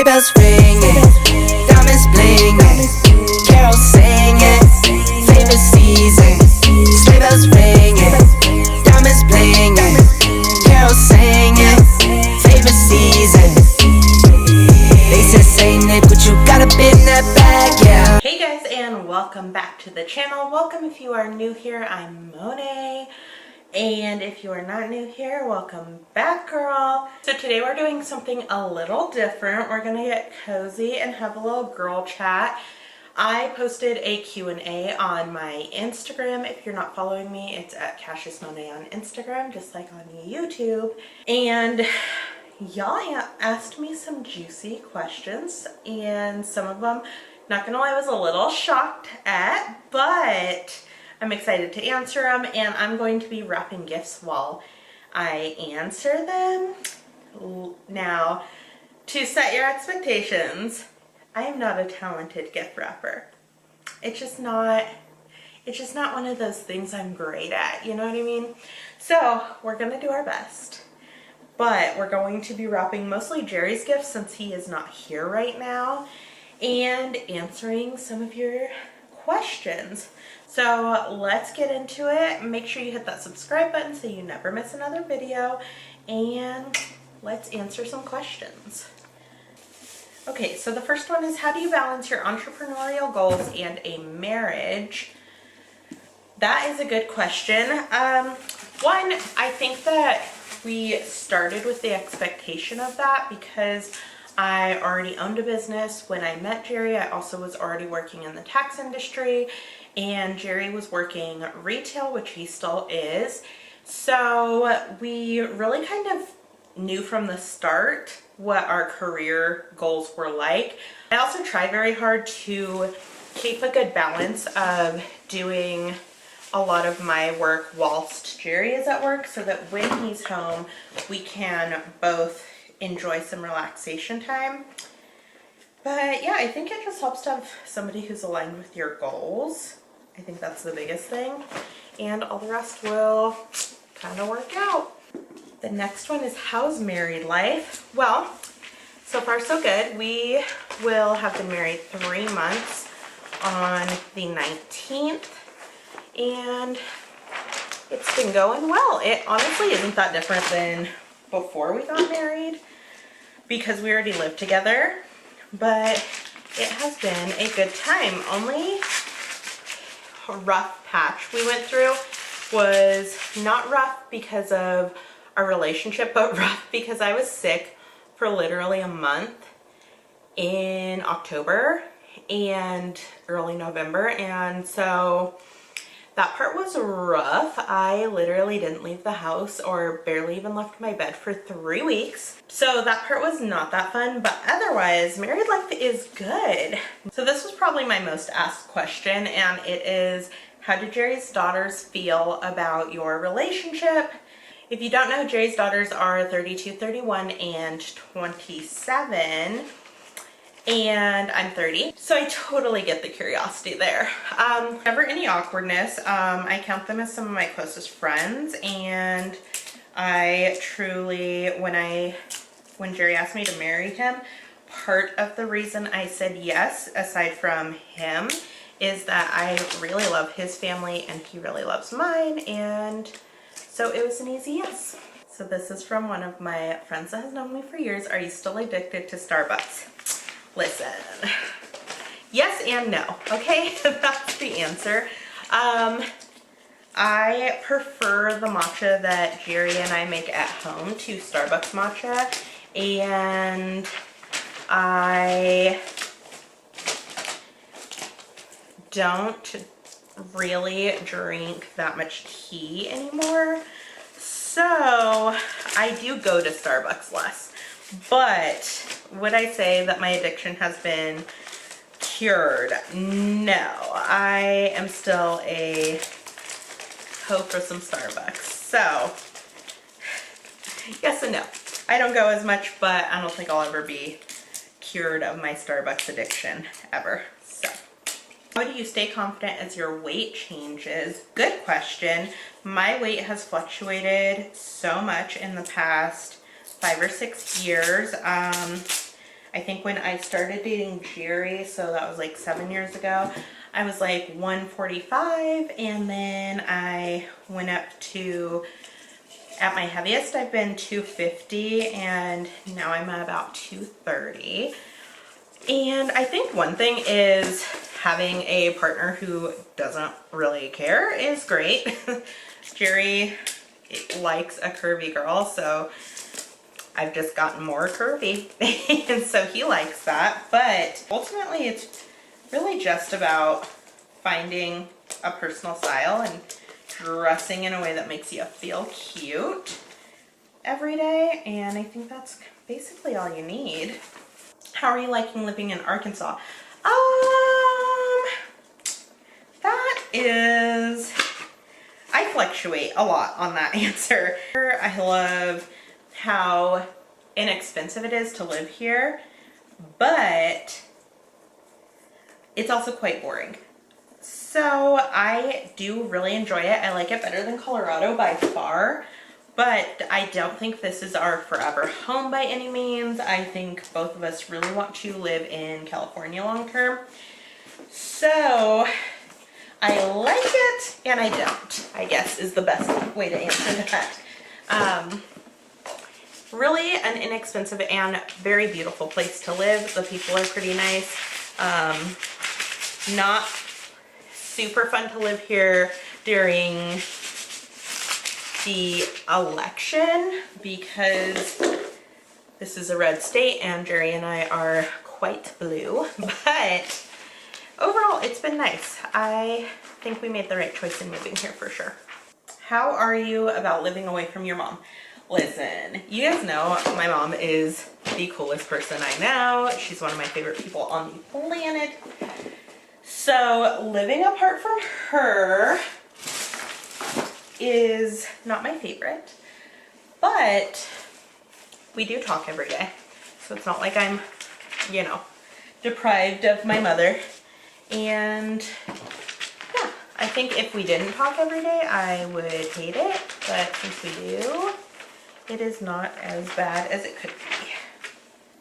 Sleigh bells ringing, diamonds blinging, carols singing, favorite season. Sleigh bells ringing, diamonds blinging, carols singing, favorite season. They said Saint Nick, but you got a bit in that bag, yeah. Hey guys, and welcome back to the channel. Welcome if you are new here. I'm Monet. And if you are not new here, welcome back, girl. So today we're doing something a little different. We're gonna get cozy and have a little girl chat. I posted a Q&A on my Instagram. If you're not following me, it's at Xoxo Monet on Instagram, just like on YouTube. And y'all asked me some juicy questions, and some of them, not gonna lie, I was a little shocked at, but I'm excited to answer them, and I'm going to be wrapping gifts while I answer them. Now, to set your expectations, I am not a talented gift wrapper. It's just not one of those things I'm great at, you know what I mean? So we're gonna do our best, but we're going to be wrapping mostly Jerry's gifts since he is not here right now, and answering some of your questions. So let's get into it. Make sure you hit that subscribe button so you never miss another video, and let's answer some questions. Okay, so the first one is, how do you balance your entrepreneurial goals and a marriage? That is a good question. One, I think that we started with the expectation of that because I already owned a business when I met Jerry. I also was already working in the tax industry, and Jerry was working retail, which he still is. So we really kind of knew from the start what our career goals were like. I also tried very hard to keep a good balance of doing a lot of my work whilst Jerry is at work, so that when he's home, we can both enjoy some relaxation time. But yeah, I think it just helps to have somebody who's aligned with your goals. I think that's the biggest thing, and all the rest will kind of work out. The next one is, how's married life? Well, so far so good. We will have been married 3 months on the 19th, and it's been going well. It honestly isn't that different than before we got married because we already lived together, but it has been a good time. Only rough patch we went through was not rough because of our relationship, but rough because I was sick for literally a month in October and early November, and so that part was rough. I literally didn't leave the house or barely even left my bed for 3 weeks. So that part was not that fun, but otherwise, married life is good. So this was probably my most asked question, and it is, how do Jerry's daughters feel about your relationship? If you don't know, Jerry's daughters are 32, 31, and 27. And I'm 30, so I totally get the curiosity there. Never any awkwardness. I count them as some of my closest friends, and I truly, when Jerry asked me to marry him, part of the reason I said yes, aside from him, is that I really love his family and he really loves mine, and so it was an easy yes. So this is from one of my friends that has known me for years. Are you still addicted to Starbucks? Listen, yes and no, okay? That's the answer. I prefer the matcha that Jerry and I make at home to Starbucks matcha, and I don't really drink that much tea anymore, so I do go to Starbucks less. But would I say that my addiction has been cured? No. I am still a hoe for some Starbucks. So, yes and no. I don't go as much, but I don't think I'll ever be cured of my Starbucks addiction, ever. So, how do you stay confident as your weight changes? Good question. My weight has fluctuated so much in the past 5 or 6 years. I think when I started dating Jerry, so that was like 7 years ago, I was like 145, and then I went up to, at my heaviest, I've been 250, and now I'm at about 230. And I think one thing is having a partner who doesn't really care is great. Jerry likes a curvy girl, so I've just gotten more curvy, and so he likes that. But ultimately, it's really just about finding a personal style and dressing in a way that makes you feel cute every day, and I think that's basically all you need. How are you liking living in Arkansas? That is, I fluctuate a lot on that answer. I love how inexpensive it is to live here, but it's also quite boring. So I do really enjoy it. I like it better than Colorado by far, but I don't think this is our forever home by any means. I think both of us really want to live in California long term. So I like it and I don't, I guess is the best way to answer that. Really an inexpensive and very beautiful place to live. The people are pretty nice. Not super fun to live here during the election because this is a red state and Jerry and I are quite blue, but overall it's been nice. I think we made the right choice in moving here for sure. How are you about living away from your mom? Listen, you guys know my mom is the coolest person I know. She's one of my favorite people on the planet. So living apart from her is not my favorite, but we do talk every day. So it's not like I'm, you know, deprived of my mother. And yeah, I think if we didn't talk every day, I would hate it. But since we do, it is not as bad as it could be.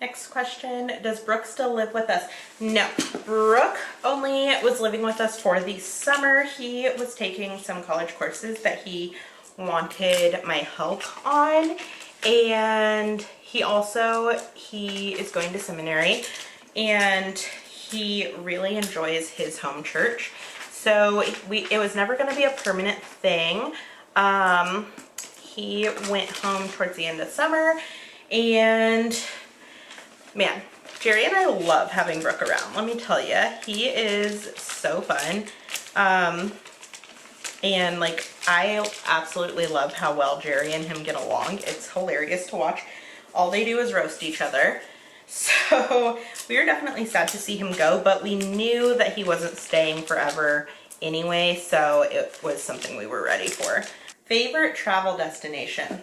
Next question, does Brooke still live with us? No, Brooke only was living with us for the summer. He was taking some college courses that he wanted my help on, and he is going to seminary, and he really enjoys his home church. So it was never going to be a permanent thing. He went home towards the end of summer, and man, Jerry and I love having Brooke around. Let me tell you, he is so fun. And like, I absolutely love how well Jerry and him get along. It's hilarious to watch. All they do is roast each other. So we were definitely sad to see him go, but we knew that he wasn't staying forever anyway, so it was something we were ready for. Favorite travel destination?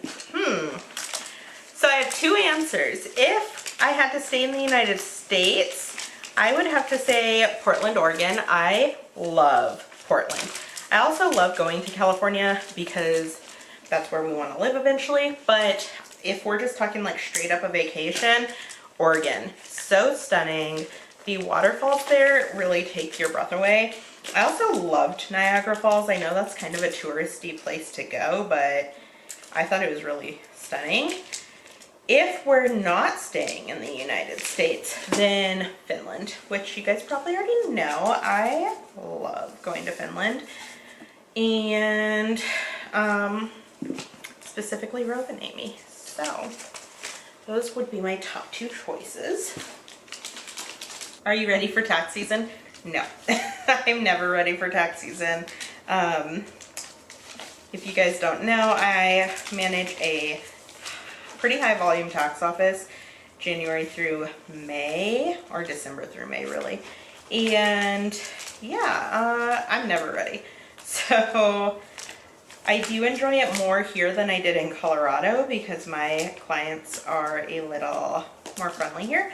So I have two answers. If I had to stay in the United States, I would have to say Portland, Oregon. I love Portland. I also love going to California because that's where we want to live eventually. But if we're just talking like straight up a vacation, Oregon. So stunning. The waterfalls there really take your breath away. I also loved Niagara Falls. I know that's kind of a touristy place to go, but I thought it was really stunning. If we're not staying in the United States, then Finland, which you guys probably already know. I love going to Finland, and specifically Rovaniemi. So those would be my top two choices. Are you ready for tax season? No, I'm never ready for tax season. If you guys don't know, I manage a pretty high volume tax office, January through May, or December through May really. And yeah, I'm never ready. So I do enjoy it more here than I did in Colorado because my clients are a little more friendly here.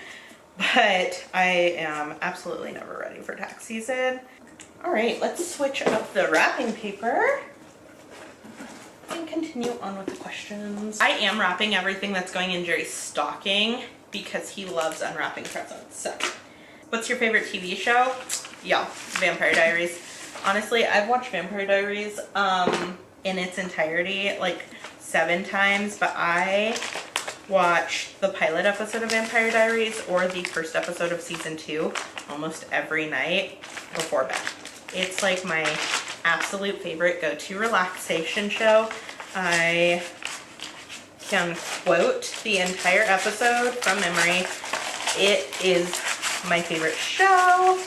But I am absolutely never ready for tax season. All right, let's switch up the wrapping paper and continue on with the questions. I am wrapping everything that's going in Jerry's stocking because he loves unwrapping presents. So, what's your favorite TV show? Yeah, Vampire Diaries. Honestly, I've watched Vampire Diaries in its entirety like 7 times, but I watch the pilot episode of Vampire Diaries or the first episode of season 2 almost every night before bed. It's like my absolute favorite go-to relaxation show. I can quote the entire episode from memory. It is my favorite show.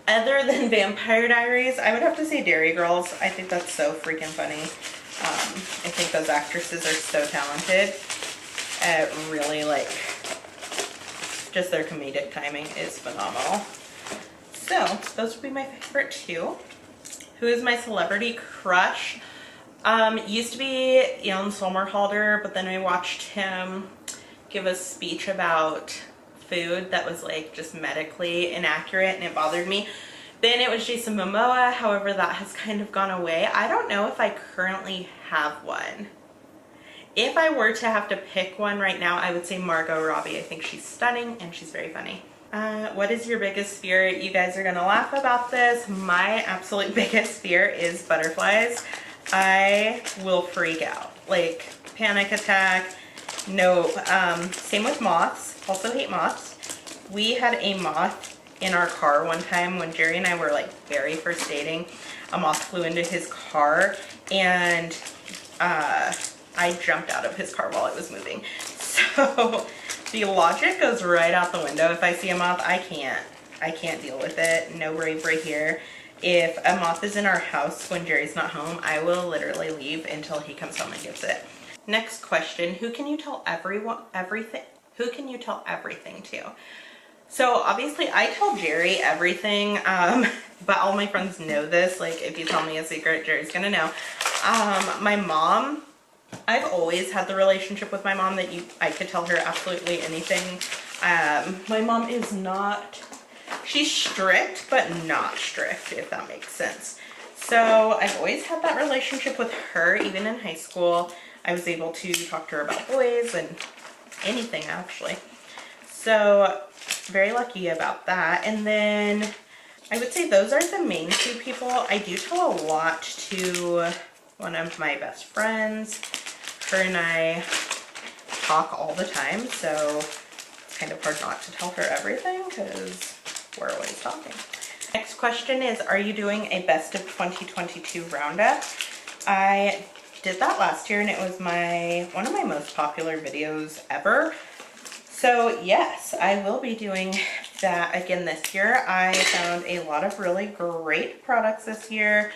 Other than Vampire Diaries, I would have to say Dairy Girls. I think that's so freaking funny. I think those actresses are so talented. Really, like, just their comedic timing is phenomenal. So, those would be my favorite 2. Who is my celebrity crush? Used to be Jan Sommerhalder, but then I watched him give a speech about food that was like just medically inaccurate and it bothered me. Then it was Jason Momoa, however that has kind of gone away. I don't know if I currently have one. If I were to have to pick one right now, I would say Margot Robbie. I think she's stunning and she's very funny. What is your biggest fear? You guys are gonna laugh about this. My absolute biggest fear is butterflies. I will freak out, like panic attack. No, same with moths. Also hate moths. We had a moth in our car one time when Jerry and I were like very first dating. A moth flew into his car and I jumped out of his car while it was moving. So the logic goes right out the window. If I see a moth, I can't deal with it. No bravery here. If a moth is in our house when Jerry's not home, I will literally leave until he comes home and gets it. Next question, who can you tell everything? Who can you tell everything to? So obviously I tell Jerry everything, but all my friends know this. Like if you tell me a secret, Jerry's gonna know. My mom, I've always had the relationship with my mom that I could tell her absolutely anything. My mom is not, she's strict, but not strict, if that makes sense. So I've always had that relationship with her, even in high school. I was able to talk to her about boys and anything actually. So very lucky about that. And then I would say those are the main 2 people. I do tell a lot to one of my best friends. Her and I talk all the time, so it's kind of hard not to tell her everything because we're always talking. Next question is, are you doing a best of 2022 roundup? I did that last year and it was one of my most popular videos ever. So yes, I will be doing that again this year. I found a lot of really great products this year.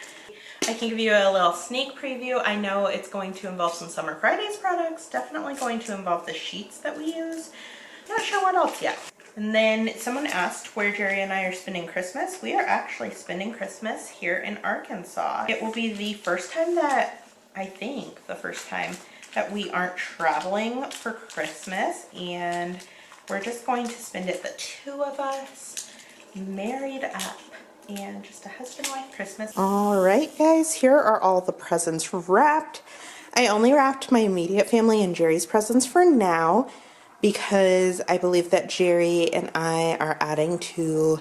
I can give you a little sneak preview. I know it's going to involve some Summer Fridays products, definitely going to involve the sheets that we use. Not sure what else yet. And then someone asked where Jerry and I are spending Christmas. We are actually spending Christmas here in Arkansas. It will be the first time that, I think, the first time that we aren't traveling for Christmas, and we're just going to spend it, the 2 of us, married up, and just a husband-wife Christmas. All right, guys, here are all the presents wrapped. I only wrapped my immediate family and Jerry's presents for now because I believe that Jerry and I are adding to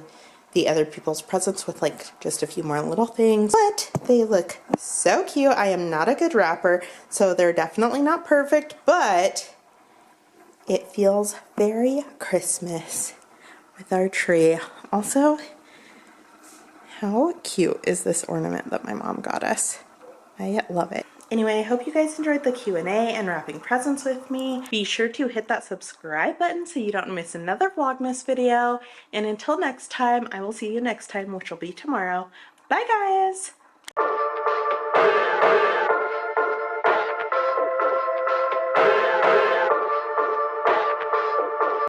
the other people's presents with like just a few more little things, but they look so cute. I am not a good wrapper, so they're definitely not perfect, but it feels very Christmas with our tree. Also, how cute is this ornament that my mom got us? I love it. Anyway, I hope you guys enjoyed the Q&A and wrapping presents with me. Be sure to hit that subscribe button so you don't miss another Vlogmas video. And until next time, I will see you next time, which will be tomorrow. Bye, guys!